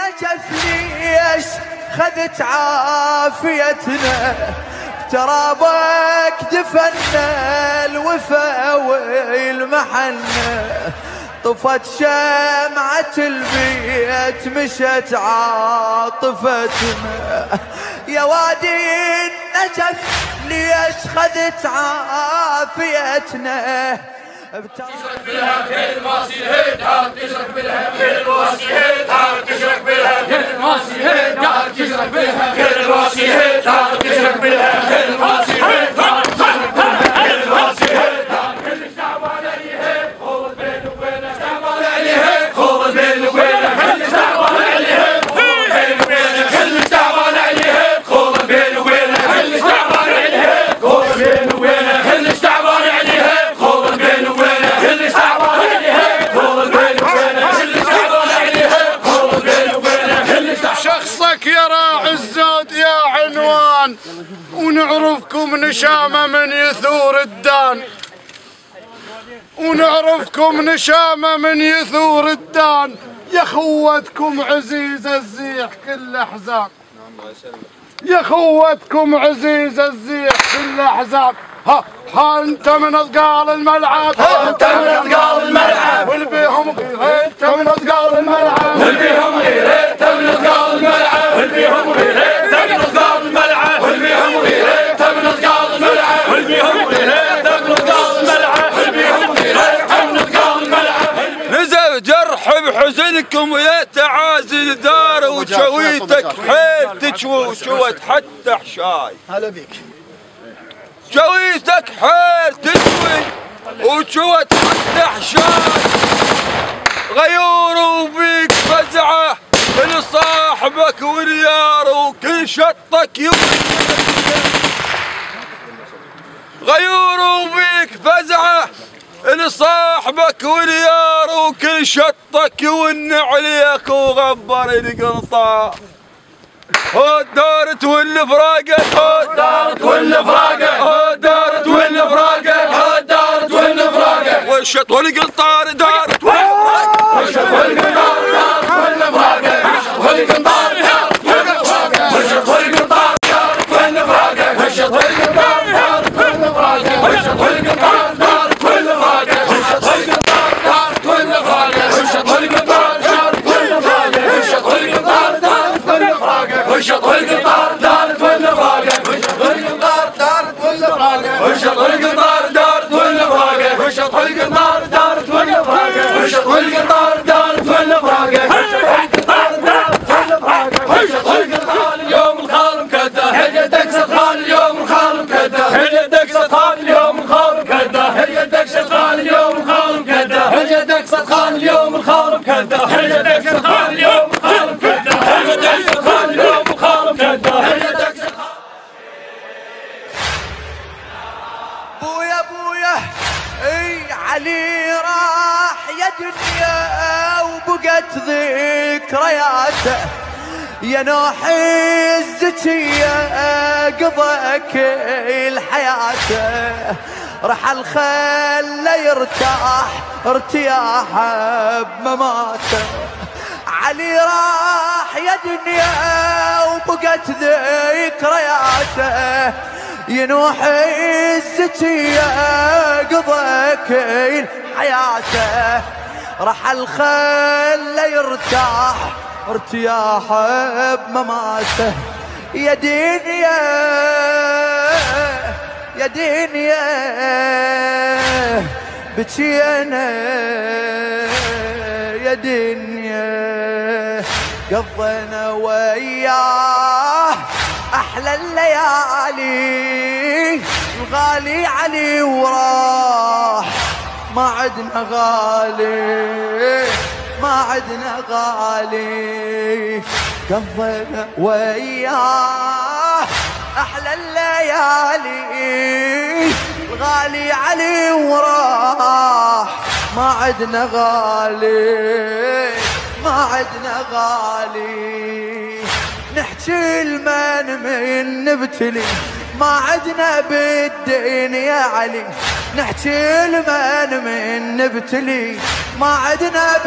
النجف ليش خذت عافيتنا، ترابك دفنا الوفا والمحنة، طفت شمعة البيت مشت عاطفتنا. يا وادي النجف ليش خذت عافيتنا، تشرك بالها كل ماسي هيدار، تشرك بالها كل ماسي هيدار، تشرك بالها كل ماسي هيدار، تشرك بالها كل ماسي هيدار، تشرك بالها كل ماسي هيدار، تشرك بالها كل ماسي هيدار. كل الشعب عليه خوض بين وبينه، الشعب عليه خوض بين وبينه، كل الشعب عليه خوض بين وبينه، كل الشعب عليه خوض بين وبينه، كل الشعب عليه خوض بين وبينه، كل الشعب عليه خوض بين وبينه، كل الشعب عليه خوض بين وبينه، كل الشعب عليه خوض بين وبينه، كل الشعب. شخصك يا راعي الزاد يا عنوان، ونعرفكم نشامة من يثور الدان، ونعرفكم نشامة من يثور الدان، يا خوتكم عزيز الزيح كل احزان، يا خوتكم عزيز الزيح كل احزان. ها انت من اثقال الملعب، انت من اثقال الملعب، واللي بيهم غير انت من اثقال الملعب، واللي بيهم غير انت من اثقال الملعب، واللي بيهم غير انت من اثقال الملعب، واللي بيهم غير انت من اثقال الملعب، واللي بيهم غير انت من اثقال الملعب، واللي بيهم غير انت من اثقال الملعب. نزل جرح بحزنكم ويا تعازل دار، وشويتك حيل تشوي وشوت حتى حشاي. هلا بيك. شويتك حيل تشوي وشوت حتى حشاي، غيور وبيك فزعه لصاحبك وريار، وكل شطك غيور وبيك فزعه لصاحبك وريار، وكل شطك يون عليك وغبر القنطار. هود دارت والفراقه، هود دارت والفراقه، هود دارت والفراقه، هود دارت والفراقه، والشط والقنطار دارت والفراقه، والشط والقنطار دارت والفراقه، والقنطار دارت والفراقه، والشط والقنطار دارت والفراقه، والشط والقنطار دارت والفراقه، والشط والقنطار دارت والفراقه، والشط والقنطار دارت والفراقه، والشط والقنطار دارت والفراقه، والشط والقنطار دارت والفراقه، والشط والقنطار دارت والفراقه، والشط والقنطار دارت والفراقه، والشط والقنطار دارت والفراقه، والشط والقنطار دارت والفراقه، والشط والقنطار دارت والفراقه، والشط والقنطار. اليوم الخال مكده، هيدك ستخان اليوم الخال مكده، هيدك ستخان اليوم الخال مكده، هيدك ستخان اليوم الخال مكده، هيدك ستخان اليوم الخال مكده، هيدك ستخان اليوم الخال مكده، هيدك ستخان اليوم الخال مكده، هيدك ستخان. بويا بويا اي علي راح يا دنيا، وبقت ذكرياته يا نوح الزكية، قضى كل حياته، رحل خلى يرتاح ارتياحه بمماته. علي راح يا دنيا وبقت ذكرياته، ينوح الزكية قضى كل حياته، رحل خلى يرتاح ارتياحه بمماته. يا دنيا يا دنيا بكينا، يا دنيا قضينا وياه احلى الليالي، الغالي علي وراح ما عدنا غالي، ما عدنا غالي، قضينا وياه احلى الليالي، الغالي علي وراح ما عدنا غالي، ما عدنا غالي. نحكي المن نبتلي ما عدنا بالدين يا علي، نحكي المن نبتلي ما عدنا